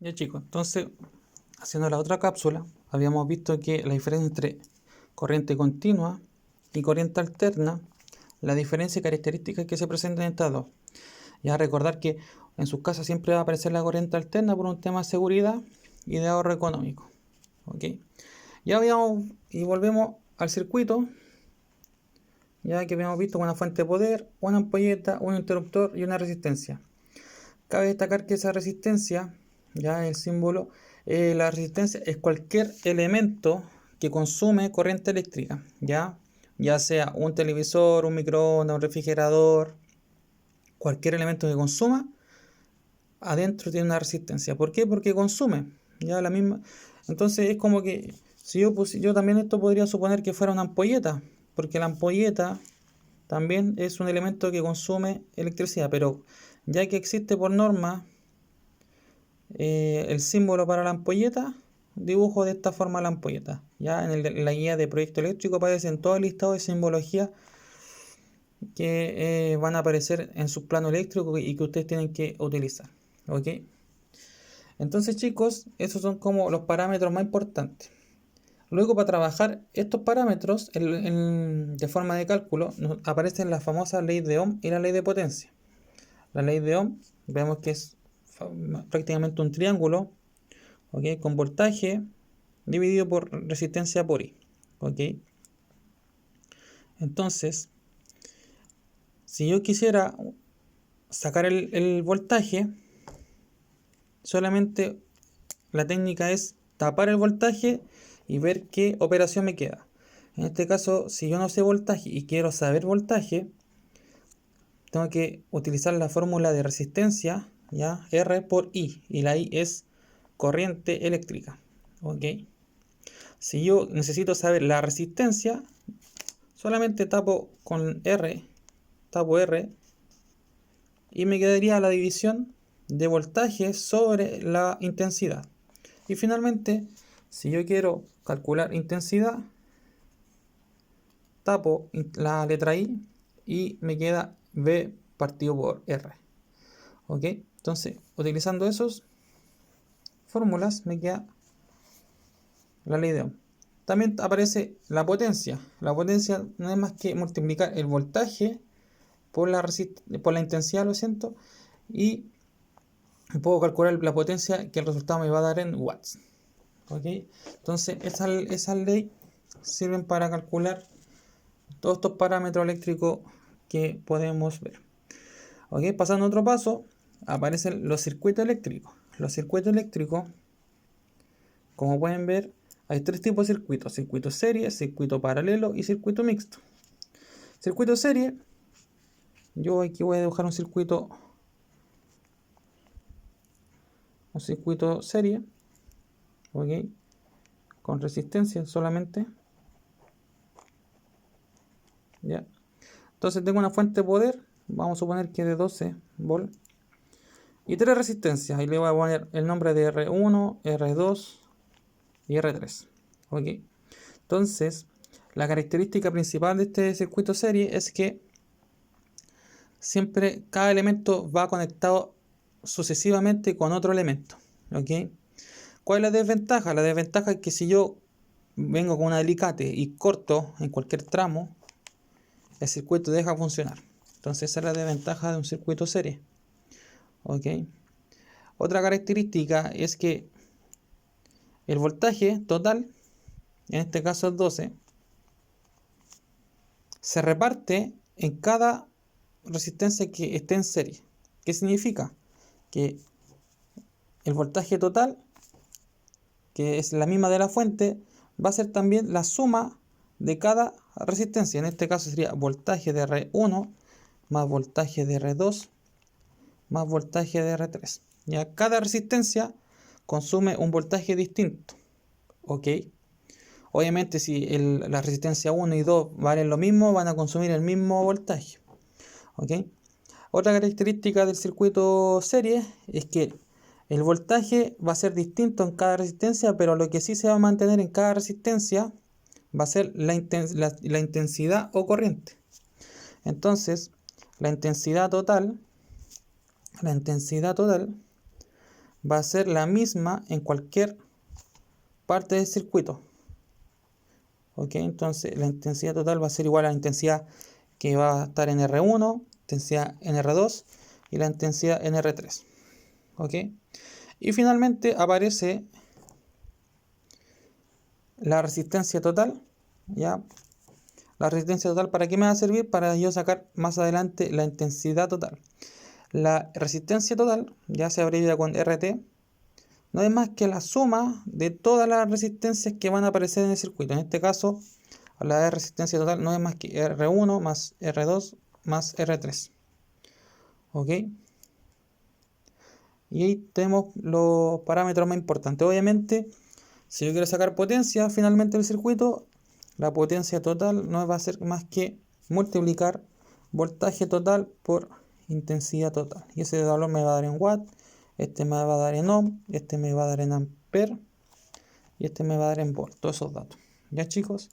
Ya chicos, entonces haciendo la otra cápsula, habíamos visto que la diferencia entre corriente continua y corriente alterna, la diferencia y características que se presentan en estas dos. Ya recordar que en sus casas siempre va a aparecer la corriente alterna por un tema de seguridad y de ahorro económico. ¿Ok? Ya habíamos y volvemos al circuito, ya que habíamos visto una fuente de poder, una ampolleta, un interruptor y una resistencia. Cabe destacar que esa resistencia, ya el símbolo, la resistencia es cualquier elemento que consume corriente eléctrica, ya sea un televisor, un microondas, un refrigerador, cualquier elemento que consuma, adentro tiene una resistencia. ¿Por qué? Porque consume, ya la misma. Entonces es como que si yo también esto podría suponer que fuera una ampolleta, porque la ampolleta también es un elemento que consume electricidad, pero ya que existe por norma el símbolo para la ampolleta, dibujo de esta forma la ampolleta. Ya en la guía de proyecto eléctrico aparecen todo el listado de simbología que van a aparecer en su plano eléctrico y que ustedes tienen que utilizar. ¿Ok? Entonces chicos, esos son como los parámetros más importantes. Luego, para trabajar estos parámetros de forma de cálculo, nos aparecen la famosa ley de Ohm y la ley de potencia. La ley de Ohm, vemos que es prácticamente un triángulo, ¿ok? Con voltaje dividido por resistencia por I. ¿Ok? Entonces, si yo quisiera sacar el voltaje, solamente la técnica es tapar el voltaje y ver qué operación me queda. En este caso, si yo no sé voltaje y quiero saber voltaje, tengo que utilizar la fórmula de resistencia, ya, R por I, y la I es corriente eléctrica. ¿Ok? Si yo necesito saber la resistencia, solamente tapo con R, tapo R, y me quedaría la división de voltaje sobre la intensidad. Y finalmente, si yo quiero calcular intensidad, tapo la letra I y me queda V partido por R. ¿Ok? Entonces, utilizando esas fórmulas, me queda la ley de Ohm. También aparece la potencia. La potencia no es más que multiplicar el voltaje por la intensidad, lo siento, y puedo calcular la potencia que el resultado me va a dar en watts. ¿Ok? Entonces, esas leyes sirven para calcular todos estos parámetros eléctricos que podemos ver. ¿Ok? Pasando a otro paso, aparecen los circuitos eléctricos. Los circuitos eléctricos, como pueden ver, hay tres tipos de circuitos: circuito serie, circuito paralelo y circuito mixto. Circuito serie, yo aquí voy a dibujar un circuito serie, ¿ok? Con resistencia solamente, ¿ya? Entonces tengo una fuente de poder, vamos a suponer que de 12 volts, y tres resistencias. Ahí le voy a poner el nombre de R1, R2 y R3. ¿Ok? Entonces, la característica principal de este circuito serie es que siempre cada elemento va conectado sucesivamente con otro elemento. ¿Ok? ¿Cuál es la desventaja? La desventaja es que si yo vengo con un alicate y corto en cualquier tramo, el circuito deja de funcionar. Entonces esa es la desventaja de un circuito serie. ¿Ok? Otra característica es que el voltaje total, en este caso es 12, se reparte en cada resistencia que esté en serie. ¿Qué significa? Que el voltaje total, que es la misma de la fuente, va a ser también la suma de cada resistencia. En este caso sería voltaje de R1 más voltaje de R2 más voltaje de R3. Ya cada resistencia consume un voltaje distinto. ¿Ok? Obviamente si la resistencia 1 y 2 valen lo mismo, van a consumir el mismo voltaje. ¿Ok? Otra característica del circuito serie es que el voltaje va a ser distinto en cada resistencia, pero lo que sí se va a mantener en cada resistencia va a ser la intensidad o corriente. Entonces, la intensidad total va a ser la misma en cualquier parte del circuito. ¿Ok? Entonces la intensidad total va a ser igual a la intensidad que va a estar en R1, intensidad en R2 y la intensidad en R3. ¿Ok? Y finalmente aparece la resistencia total. ¿Ya? La resistencia total, ¿para qué me va a servir? Para yo sacar más adelante la intensidad total. La resistencia total, ya se abrevia con RT, no es más que la suma de todas las resistencias que van a aparecer en el circuito. En este caso, la de resistencia total no es más que R1 más R2 más R3. ¿Ok? Y ahí tenemos los parámetros más importantes. Obviamente, si yo quiero sacar potencia finalmente del circuito, la potencia total no va a ser más que multiplicar voltaje total por intensidad total. Y ese valor me va a dar en watt, este me va a dar en ohm, este me va a dar en ampere y este me va a dar en volt. Todos esos datos. ¿Ya, chicos?